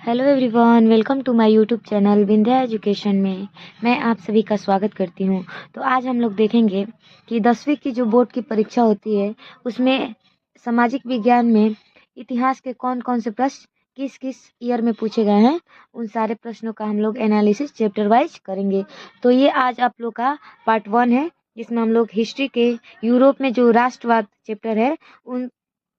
Hello everyone, welcome to my YouTube channel Vindhya education में मैं आप सभी का स्वागत करती हूं। तो आज हम लोग देखेंगे कि 10वीं की जो बोर्ड की परीक्षा होती है उसमें सामाजिक विज्ञान में इतिहास के कौन कौन से प्रश्न किस किस ईयर में पूछे गए हैं, उन सारे प्रश्नों का हम लोग एनालिसिस चैप्टर वाइज करेंगे। तो ये आज आप लोग का पार्ट 1 है, जिसमें हम लोग हिस्ट्री के यूरोप में जो राष्ट्रवाद चैप्टर है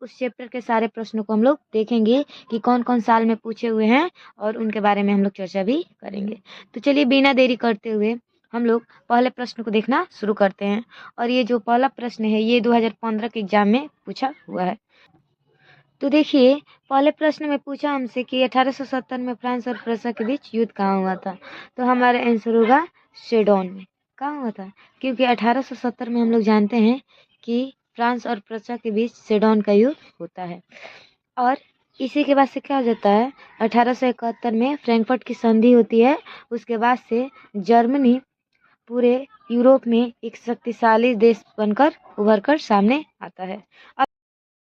उस चैप्टर के सारे प्रश्नों को हम लोग देखेंगे कि कौन कौन साल में पूछे हुए हैं और उनके बारे में हम लोग चर्चा भी करेंगे। तो चलिए बिना देरी करते हुए हम लोग पहले प्रश्न को देखना शुरू करते हैं। और ये जो पहला प्रश्न है ये 2015 के एग्जाम में पूछा हुआ है। तो देखिए, पहले प्रश्न में पूछा हमसे कि 1870 में फ्रांस और प्रुसिया के बीच युद्ध कहाँ हुआ था। तो हमारा आंसर होगा सेडोन में। कहाँ हुआ था? क्योंकि 1870 में हम लोग जानते हैं कि फ्रांस और प्रुसिया के बीच सेडोन का युद्ध होता है। और इसी के बाद से क्या हो जाता है, 1871 में फ्रैंकफर्ट की संधि होती है। उसके बाद से जर्मनी पूरे यूरोप में एक शक्तिशाली देश बनकर उभर कर सामने आता है।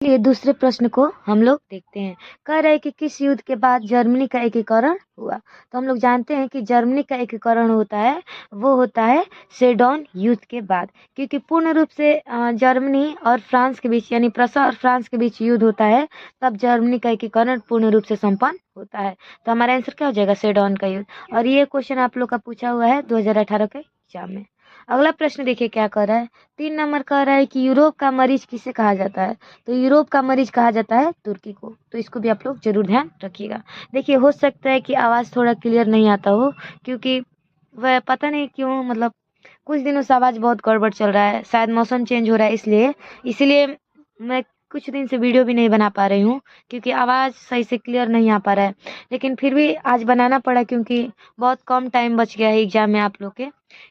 ये दूसरे प्रश्न को हम लोग देखते हैं। कह रहे हैं कि किस युद्ध के बाद जर्मनी का एकीकरण हुआ। तो हम लोग जानते हैं कि जर्मनी का एकीकरण होता है, वो होता है सेडोन युद्ध के बाद। क्योंकि पूर्ण रूप से जर्मनी और फ्रांस के बीच यानी प्रुसिया और फ्रांस के बीच युद्ध होता है, तब जर्मनी का एकीकरण पूर्ण रूप से संपन्न होता है। तो हमारा आंसर क्या हो जाएगा? सेडोन का युद्ध। और ये क्वेश्चन आप लोग का पूछा हुआ है 2018 के एग्जाम में। अगला प्रश्न देखिए क्या कर रहा है। 3 नंबर कह रहा है कि यूरोप का मरीज किसे कहा जाता है। तो यूरोप का मरीज कहा जाता है तुर्की को। तो इसको भी आप लोग जरूर ध्यान रखिएगा। देखिए, हो सकता है कि आवाज़ थोड़ा क्लियर नहीं आता हो, क्योंकि वह पता नहीं क्यों, मतलब कुछ दिनों से आवाज़ बहुत गड़बड़ चल रहा है। शायद मौसम चेंज हो रहा है, इसलिए मैं कुछ दिन से वीडियो भी नहीं बना पा रही हूँ, क्योंकि आवाज़ सही से क्लियर नहीं आ पा रहा है। लेकिन फिर भी आज बनाना पड़ा, क्योंकि बहुत कम टाइम बच गया है एग्जाम में आप लोग के।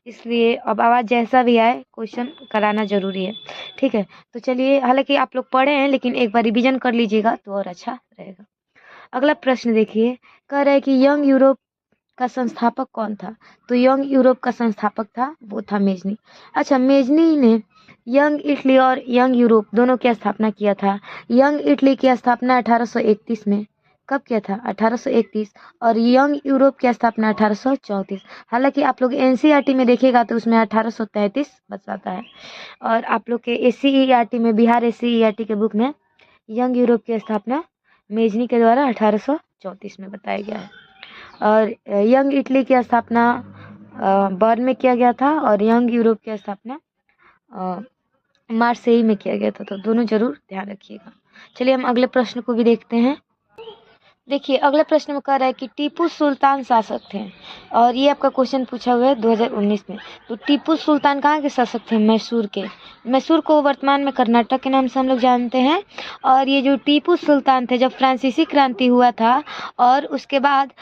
इसलिए अब आवाज़ जैसा भी आए क्वेश्चन कराना ज़रूरी है। ठीक है, तो चलिए, हालांकि आप लोग पढ़े हैं लेकिन एक बार रिवीजन कर लीजिएगा तो और अच्छा रहेगा। अगला प्रश्न देखिए, कह रहा है कि यंग यूरोप का संस्थापक कौन था। तो यंग यूरोप का संस्थापक था, वो था मेजनी। अच्छा, मेजनी ने यंग इटली और यंग यूरोप दोनों की स्थापना किया था। यंग इटली की स्थापना 1831 में। कब किया था? 1831। और यंग यूरोप की स्थापना 1834। हालांकि आप लोग एनसीईआरटी में देखिएगा तो उसमें 1833 बताता है। और आप लोग के एससीईआरटी में, बिहार एससीईआरटी के बुक में यंग यूरोप की स्थापना मेजनी के द्वारा 1834 में बताया गया है। और यंग इटली की स्थापना बर्न में किया गया था, और यंग यूरोप की स्थापना मार्सेई में किया गया था। तो दोनों जरूर ध्यान रखिएगा। चलिए हम अगले प्रश्न को भी देखते हैं। देखिए, अगले प्रश्न में कह रहा है कि टीपू सुल्तान शासक थे। और ये आपका क्वेश्चन पूछा हुआ है 2019 में। तो टीपू सुल्तान कहाँ के शासक थे? मैसूर के। मैसूर को वर्तमान में कर्नाटक के नाम से हम लोग जानते हैं। और ये जो टीपू सुल्तान थे, जब फ्रांसीसी क्रांति हुआ था और उसके बाद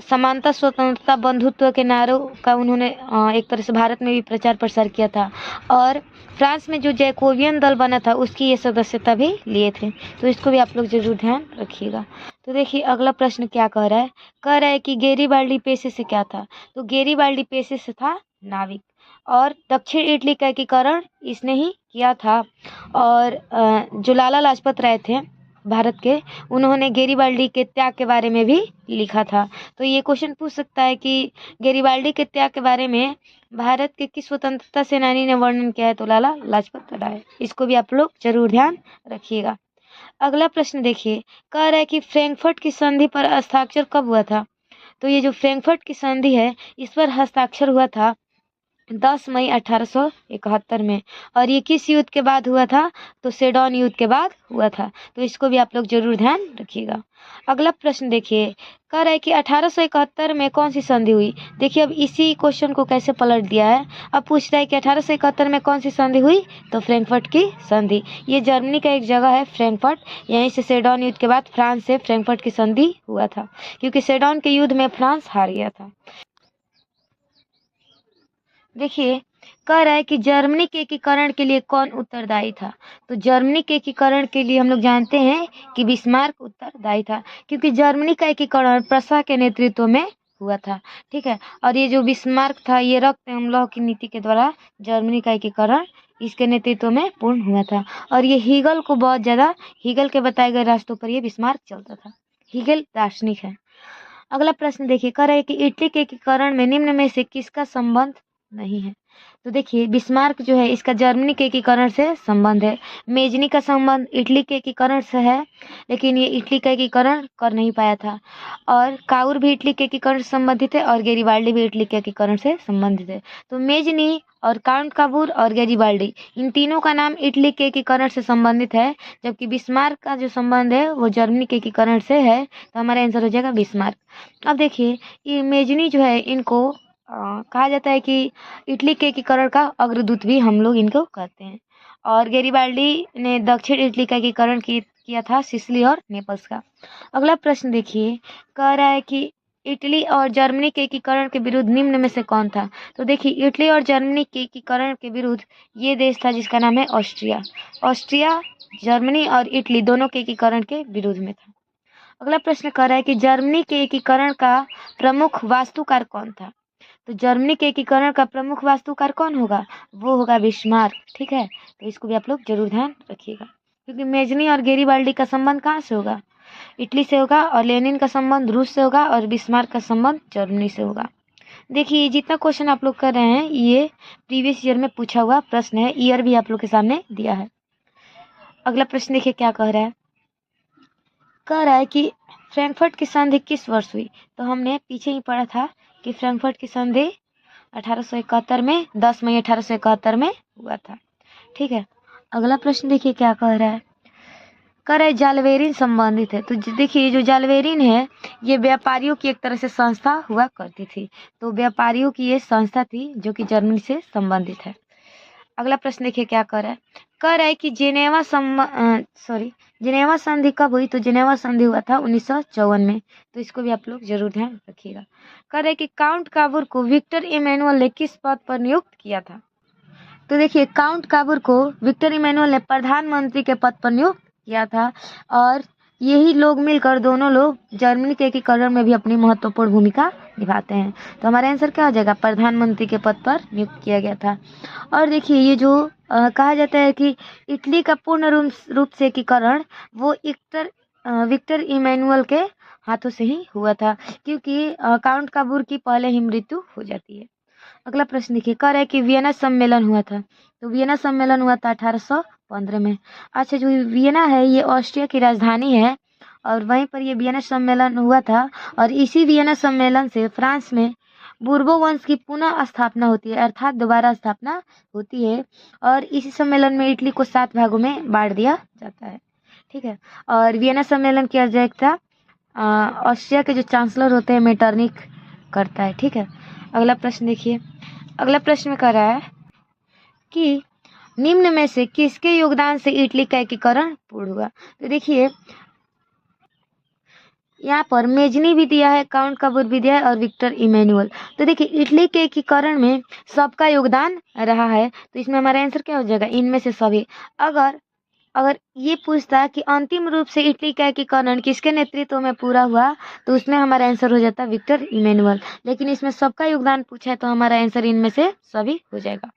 समानता, स्वतंत्रता, बंधुत्व के नारों का उन्होंने एक तरह से भारत में भी प्रचार प्रसार किया था। और फ्रांस में जो जैकोबियन दल बना था उसकी ये सदस्यता भी लिए थे। तो इसको भी आप लोग जरूर ध्यान रखिएगा। तो देखिए, अगला प्रश्न क्या कह रहा है। कह रहा है कि गेरिबाल्डी पेशे से क्या था। तो गेरिबाल्डी पेशे से था नाविक। और दक्षिण इटली का एकीकरण इसने ही किया था। और जो लाला लाजपत राय थे भारत के, उन्होंने गेरिबाल्डी के त्याग के बारे में भी लिखा था। तो ये क्वेश्चन पूछ सकता है कि गेरिबाल्डी के त्याग के बारे में भारत के किस स्वतंत्रता सेनानी ने वर्णन किया है। तो लाला लाजपत राय। इसको भी आप लोग जरूर ध्यान रखिएगा। अगला प्रश्न देखिए, कह रहा है कि फ्रैंकफर्ट की संधि पर हस्ताक्षर कब हुआ था। तो ये जो फ्रैंकफर्ट की संधि है, इस पर हस्ताक्षर हुआ था 10 मई 1871 में। और ये किस युद्ध के बाद हुआ था? तो सेडोन युद्ध के बाद हुआ था। तो इसको भी आप लोग जरूर ध्यान रखिएगा। अगला प्रश्न देखिए, कह रहा है कि 1871 में कौन सी संधि हुई। देखिए, अब इसी क्वेश्चन को कैसे पलट दिया है। अब पूछ रहा है कि 1871 में कौन सी संधि हुई। तो फ्रैंकफर्ट की संधि। ये जर्मनी का एक जगह है फ्रैंकफर्ट। यहीं से सेडोन युद्ध के बाद फ्रांस से फ्रैंकफर्ट की संधि हुआ था, क्योंकि सेडोन के युद्ध में फ्रांस हार गया था। देखिए, कह रहा है कि जर्मनी के एकीकरण के लिए कौन उत्तरदायी था। तो जर्मनी के एकीकरण के लिए हम लोग जानते हैं कि बिस्मार्क उत्तरदायी था, क्योंकि जर्मनी का एकीकरण प्रुसिया के नेतृत्व में हुआ था। ठीक है, और ये जो बिस्मार्क था, ये रक्त एवं लौह की नीति के द्वारा जर्मनी का एकीकरण इसके नेतृत्व में पूर्ण हुआ था। और ये हीगल को बहुत ज़्यादा, हीगल के बताए गए रास्तों पर ये बिस्मार्क चलता था। हीगल दार्शनिक है। अगला प्रश्न देखिए, कह रहा है कि इटली के एकीकरण में निम्न में से किसका संबंध नहीं है। तो देखिए बिस्मार्क जो है इसका जर्मनी के एकीकरण से संबंध है। मेजनी का संबंध इटली के एकीकरण से है, लेकिन ये इटली का एकीकरण कर नहीं पाया था। और काउर भी इटली के एकीकरण से संबंधित है और गैरीबाल्डी भी इटली के एकीकरण से संबंधित है। तो मेजनी और काउंट काबूर और गैरीबाल्डी इन तीनों का नाम इटली के एकीकरण से संबंधित है, जबकि बिस्मार्क का जो संबंध है वो जर्मनी के एकीकरण से है। तो हमारा आंसर हो जाएगा बिस्मार्क। अब देखिए ये मेजनी जो है इनको कहा जाता है कि इटली के एकीकरण का अग्रदूत भी हम लोग इनको कहते हैं। और गैरीबाल्डी ने दक्षिण इटली का एकीकरण किया था सिसिली और नेपल्स का। अगला प्रश्न देखिए, कह रहा है कि इटली और जर्मनी के एकीकरण के विरुद्ध निम्न में से कौन था। तो देखिए इटली और जर्मनी के एकीकरण के विरुद्ध ये देश था जिसका नाम है ऑस्ट्रिया। ऑस्ट्रिया जर्मनी और इटली दोनों के एकीकरण के विरुद्ध में था। अगला प्रश्न कह रहा है कि जर्मनी के एकीकरण का प्रमुख वास्तुकार कौन था। तो जर्मनी के एकीकरण का प्रमुख वास्तुकार कौन होगा, वो होगा बिस्मार्क। ठीक है, तो इसको भी आप लोग जरूर ध्यान रखिएगा, क्योंकि मेजनी और गैरीबाल्डी का संबंध कहाँ से होगा, इटली से होगा, और लेनिन का संबंध रूस से होगा, और बिस्मार्क का संबंध जर्मनी से होगा। देखिए जितना क्वेश्चन आप लोग कर रहे हैं ये प्रीवियस ईयर में पूछा हुआ प्रश्न है, ईयर भी आप लोग के सामने दिया है। अगला प्रश्न देखिए क्या कह रहा है, कह रहा है कि फ्रैंकफर्ट की संधि किस वर्ष हुई। तो हमने पीछे ही पढ़ा था कि फ्रैंकफर्ट की संधि 1871 में 10 मई 1871 में हुआ था। ठीक है, अगला प्रश्न देखिए क्या कह रहा है, कह रहा है जालवेरिन संबंधित है। तो देखिए जो जालवेरिन है ये व्यापारियों की एक तरह से संस्था हुआ करती थी। तो व्यापारियों की ये संस्था थी जो कि जर्मनी से संबंधित है। अगला प्रश्न देखिए क्या कह रहा है, कह रहा है कि जिनेवा संधि कब हुई। तो जिनेवा संधि हुआ था 1954 में। तो इसको भी आप लोग जरूर ध्यान रखिएगा। कह रहे हैं कि काउंट काबूर को विक्टर इमैनुअल ने किस पद पर नियुक्त किया था। तो देखिए काउंट काबूर को विक्टर इमैनुअल ने प्रधानमंत्री के पद पर नियुक्त किया था, और यही लोग मिलकर दोनों लोग जर्मनी के एकीकरण में भी अपनी महत्वपूर्ण भूमिका निभाते हैं। तो हमारा आंसर क्या हो जाएगा, प्रधानमंत्री के पद पर नियुक्त किया गया था। और देखिए ये जो कहा जाता है कि इटली का पूर्ण रूप से एकीकरण वो विक्टर इमैनुअल के हाथों से ही हुआ था, क्योंकि काउंट काबूर की पहले ही मृत्यु हो जाती है। अगला प्रश्न देखिए, कह रहा है कि वियना सम्मेलन हुआ था। तो वियना सम्मेलन हुआ था 1815 में। अच्छा, जो वियना है ये ऑस्ट्रिया की राजधानी है, और वहीं पर ये वियना सम्मेलन हुआ था। और इसी वियना सम्मेलन से फ्रांस में बूर्बो वंश की पुनः स्थापना होती है, अर्थात दोबारा स्थापना होती है। और इसी सम्मेलन में इटली को 7 भागों में बांट दिया जाता है। ठीक है, और वियना सम्मेलन की अध्यक्षता ऑस्ट्रिया के जो चांसलर होते हैं मेटरनिक करता है। ठीक है, अगला प्रश्न देखिए, अगला प्रश्न में कह रहा है कि निम्न में से किसके योगदान से इटली का एकीकरण पूर्ण हुआ। तो देखिए यहाँ पर मेजनी भी दिया है, काउंट काबूर भी दिया है, और विक्टर इमैनुअल। तो देखिए इटली के एकीकरण में सबका योगदान रहा है। तो इसमें हमारा आंसर क्या हो जाएगा, इनमें से सभी। अगर ये पूछता कि अंतिम रूप से इटली का एकीकरण किसके नेतृत्व में पूरा हुआ, तो उसमें हमारा आंसर हो जाता विक्टर इमैनुअल। लेकिन इसमें सबका योगदान पूछा है तो हमारा आंसर इनमें से सभी हो जाएगा।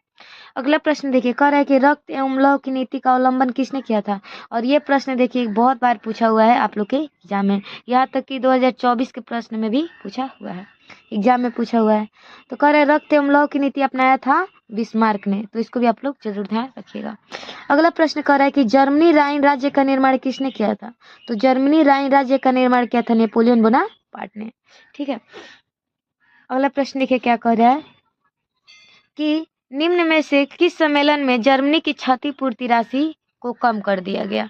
अगला प्रश्न देखिए, कह रहा है कि रक्त एवं लौह की नीति का अवलंबन किसने किया था। और ये प्रश्न देखिए बहुत बार पूछा हुआ है आप लोग के एग्जाम में, यहाँ तक कि 2024 के प्रश्न में भी पूछा हुआ है, एग्जाम में पूछा हुआ है। तो कह रहे हैं रक्त एवं लौह की नीति अपनाया था बिस्मार्क ने। तो इसको भी आप लोग जरूर ध्यान रखिएगा। अगला प्रश्न कह रहा है कि जर्मनी राइन राज्य का निर्माण किसने किया था। तो जर्मनी राइन राज्य का निर्माण किया था नेपोलियन बोनापार्ट ने। ठीक है, अगला प्रश्न देखिए क्या कह रहा है कि निम्न में से किस सम्मेलन में जर्मनी की क्षतिपूर्ति राशि को कम कर दिया गया।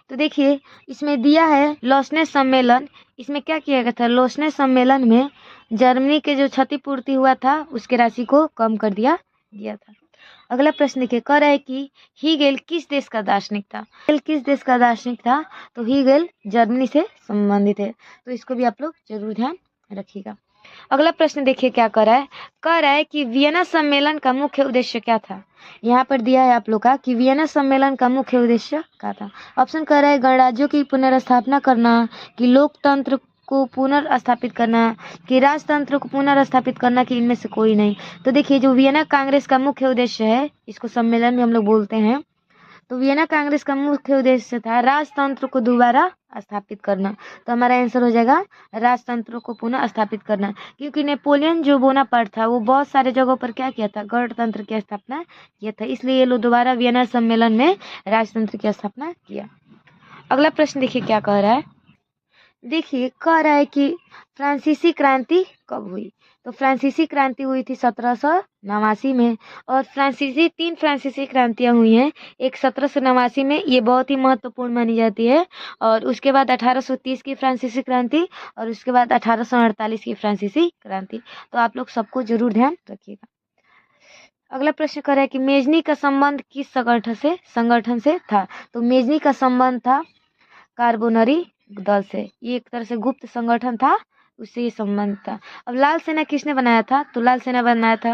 तो देखिए इसमें दिया है लॉसनेस सम्मेलन। इसमें क्या किया गया था, लॉसनेस सम्मेलन में जर्मनी के जो क्षतिपूर्ति हुआ था उसके राशि को कम कर दिया गया था। अगला प्रश्न देखिए, कह रहा है कि हीगेल किस देश का दार्शनिक था। हीगेल किस देश का दार्शनिक था। तो हीगेल जर्मनी से संबंधित है। तो इसको भी आप लोग जरूर ध्यान रखिएगा। अगला प्रश्न देखिए क्या कह रहा है कि वियना सम्मेलन का मुख्य उद्देश्य क्या था। यहाँ पर दिया है आप लोग का कि वियना सम्मेलन का मुख्य उद्देश्य क्या था। ऑप्शन कह रहा है गणराज्यों की पुनर्स्थापना करना, कि लोकतंत्र को पुनर्स्थापित करना, कि राजतंत्र को पुनर्स्थापित करना, कि इनमें से कोई नहीं। तो देखिए जो वियना कांग्रेस का मुख्य उद्देश्य है, इसको सम्मेलन में हम लोग बोलते हैं। तो वियना कांग्रेस का मुख्य उद्देश्य था राजतंत्र को दोबारा स्थापित करना। तो हमारा आंसर हो जाएगा राजतंत्रों को पुनः स्थापित करना, क्योंकि नेपोलियन जो बोनापार्ट था वो बहुत सारे जगहों पर क्या किया था, गणतंत्र की स्थापना किया था, इसलिए ये लोग दोबारा वियना सम्मेलन में राजतंत्र की स्थापना किया। अगला प्रश्न देखिए क्या कह रहा है। देखिए कह रहा है कि फ्रांसीसी क्रांति कब हुई। तो फ्रांसीसी क्रांति हुई थी 1789 में, और तीन फ्रांसीसी क्रांतियां हुई हैं। एक 1789 में, ये बहुत ही महत्वपूर्ण मानी जाती है, और उसके बाद 1830 की फ्रांसीसी क्रांति, और उसके बाद 1848 की फ्रांसीसी क्रांति। तो आप लोग सबको जरूर ध्यान रखिएगा। अगला प्रश्न कर रहा है कि मेजनी का संबंध किस संगठन से था। तो मेजनी का संबंध था कार्बोनरी दल से, ये एक तरह से गुप्त संगठन था, उससे ये संबंध था। अब लाल सेना किसने बनाया था। तो लाल सेना बनाया था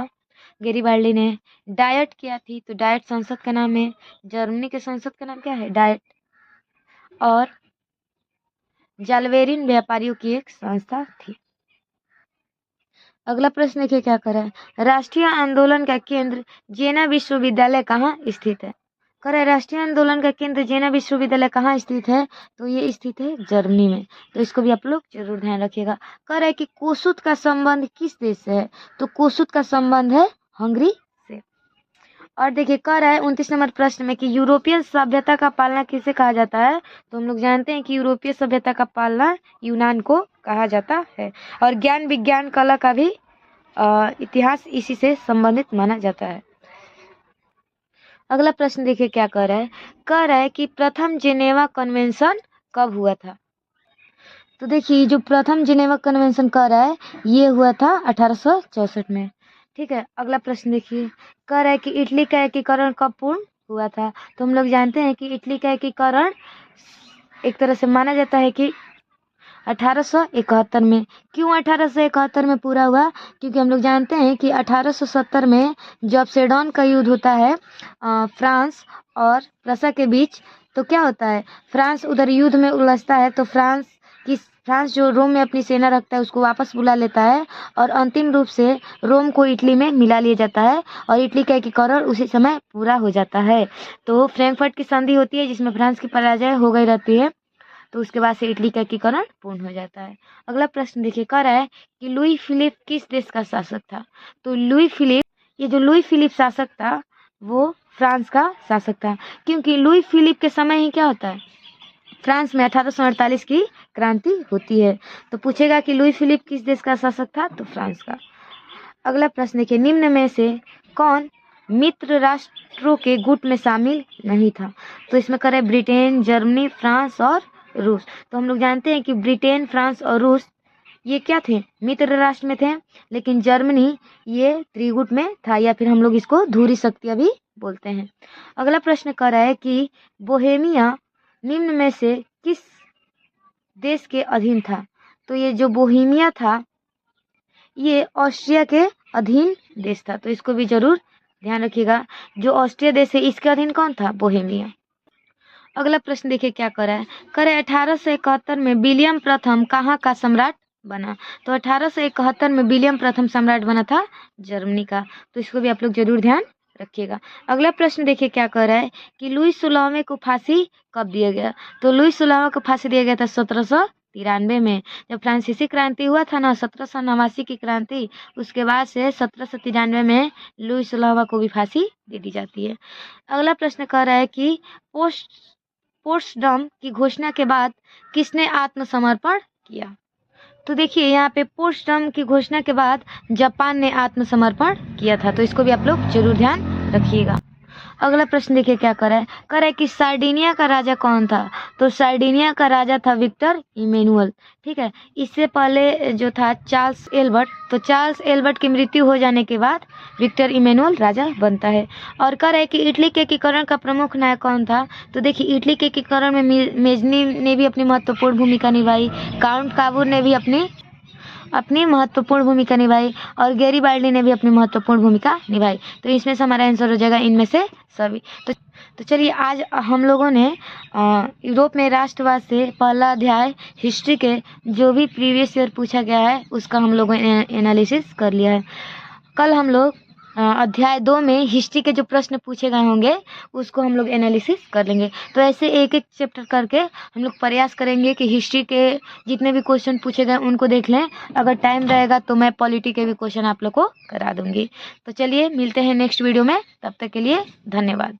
गैरीबाल्डी ने। डायट क्या थी। तो डायट संसद का नाम है, जर्मनी के संसद का नाम क्या है, डायट। और जालवेरिन व्यापारियों की एक संस्था थी। अगला प्रश्न देखिए क्या कर रहा है। राष्ट्रीय आंदोलन का केंद्र जेना विश्वविद्यालय कहाँ स्थित है। करे राष्ट्रीय आंदोलन का केंद्र जेना विश्वविद्यालय कहाँ स्थित है। तो ये स्थित है जर्मनी में। तो इसको भी आप लोग जरूर ध्यान रखिएगा। कह रहा है कि कोसुत का संबंध किस देश से है। तो कोसुत का संबंध है हंगरी से। और देखिए कह रहा है 29 नंबर प्रश्न में कि यूरोपियन सभ्यता का पालना किसे कहा जाता है। तो हम लोग जानते हैं कि यूरोपीय सभ्यता का पालना यूनान को कहा जाता है, और ज्ञान विज्ञान कला का भी इतिहास इसी से संबंधित माना जाता है। अगला प्रश्न देखिए क्या कह रहा है। कह रहा है कि प्रथम जेनेवा कन्वेंशन कब हुआ था। तो देखिए जो प्रथम जेनेवा कन्वेंशन कह रहा है ये हुआ था 1864 में। ठीक है। अगला प्रश्न देखिए कह रहा है कि इटली का एकीकरण कब पूर्ण हुआ था। तो हम लोग जानते हैं कि इटली का एकीकरण एक तरह से माना जाता है कि 1871 में। क्यों 1871 में पूरा हुआ। क्योंकि हम लोग जानते हैं कि 1870 में जब सेडन का युद्ध होता है फ्रांस और प्रसा के बीच, तो क्या होता है, फ्रांस उधर युद्ध में उलझता है, तो फ्रांस जो रोम में अपनी सेना रखता है उसको वापस बुला लेता है, और अंतिम रूप से रोम को इटली में मिला लिया जाता है, और इटली का एकीकरण उसी समय पूरा हो जाता है। तो फ्रैंकफर्ट की संधि होती है जिसमें फ्रांस की पराजय हो गई रहती है, तो उसके बाद से इटली का एकीकरण पूर्ण हो जाता है। अगला प्रश्न देखिए कह रहा है कि लुई फिलिप किस देश का शासक था। तो लुई फिलिप शासक था वो फ्रांस का शासक था, क्योंकि लुई फिलिप के समय ही क्या होता है, फ्रांस में 1848 की क्रांति होती है। तो पूछेगा कि लुई फिलिप किस देश का शासक था। तो फ्रांस का। अगला प्रश्न देखिए निम्न में से कौन मित्र राष्ट्रों के गुट में शामिल नहीं था। तो इसमें कह रहे ब्रिटेन, जर्मनी, फ्रांस और रूस। तो हम लोग जानते हैं कि ब्रिटेन, फ्रांस और रूस ये क्या थे, मित्र राष्ट्र में थे, लेकिन जर्मनी ये त्रिगुट में था, या फिर हम लोग इसको धुरी शक्तियां भी बोलते हैं। अगला प्रश्न कर रहा है कि बोहेमिया निम्न में से किस देश के अधीन था। तो ये जो बोहेमिया था ये ऑस्ट्रिया के अधीन देश था, तो इसको भी जरूर ध्यान रखिएगा। जो ऑस्ट्रिया देश है इसके अधीन कौन था, बोहेमिया। अगला प्रश्न देखिए क्या कर रहा है। कह रहे 1871 में विलियम प्रथम कहाँ का सम्राट बना। तो 1871 में विलियम प्रथम सम्राट बना था जर्मनी का, तो इसको भी आप लोग जरूर ध्यान रखिएगा। अगला प्रश्न देखिए क्या कह रहा है कि लुई 16वें को फांसी कब दिया गया। तो लुई 16वें को फांसी दिया गया था 1793 में। जब फ्रांसीसी क्रांति हुआ था ना 1789 की क्रांति, उसके बाद से 1793 में लुई 16वां को भी फांसी दे दी जाती है। अगला प्रश्न कह रहा है कि पोट्सडम की घोषणा के बाद किसने आत्मसमर्पण किया। तो देखिए यहाँ पे पोट्सडम की घोषणा के बाद जापान ने आत्मसमर्पण किया था, तो इसको भी आप लोग जरूर ध्यान रखिएगा। अगला प्रश्न देखिए क्या कर रहा है कि सार्डिनिया का राजा कौन था। तो सार्डिनिया का राजा था विक्टर इमैनुअल। ठीक है। इससे पहले जो था चार्ल्स एल्बर्ट, तो चार्ल्स एल्बर्ट की मृत्यु हो जाने के बाद विक्टर इमैनुअल राजा बनता है। और कह रहा है कि इटली के एकीकरण का प्रमुख नायक कौन था। तो देखिए इटली के एकीकरण में मेजनी ने भी अपनी महत्वपूर्ण भूमिका निभाई, काउंट काबूर ने भी अपनी महत्वपूर्ण भूमिका निभाई, और गैरीबाल्डी ने भी अपनी महत्वपूर्ण भूमिका निभाई। तो इसमें से हमारा आंसर हो जाएगा इनमें से सभी। तो चलिए आज हम लोगों ने यूरोप में राष्ट्रवाद से पहला अध्याय हिस्ट्री के जो भी प्रीवियस ईयर पूछा गया है उसका हम लोगों ने एनालिसिस कर लिया है। कल हम लोग अध्याय 2 में हिस्ट्री के जो प्रश्न पूछे गए होंगे उसको हम लोग एनालिसिस कर लेंगे। तो ऐसे एक एक चैप्टर करके हम लोग प्रयास करेंगे कि हिस्ट्री के जितने भी क्वेश्चन पूछे गए उनको देख लें। अगर टाइम रहेगा तो मैं पॉलिटी के भी क्वेश्चन आप लोग को करा दूंगी। तो चलिए मिलते हैं नेक्स्ट वीडियो में, तब तक के लिए धन्यवाद।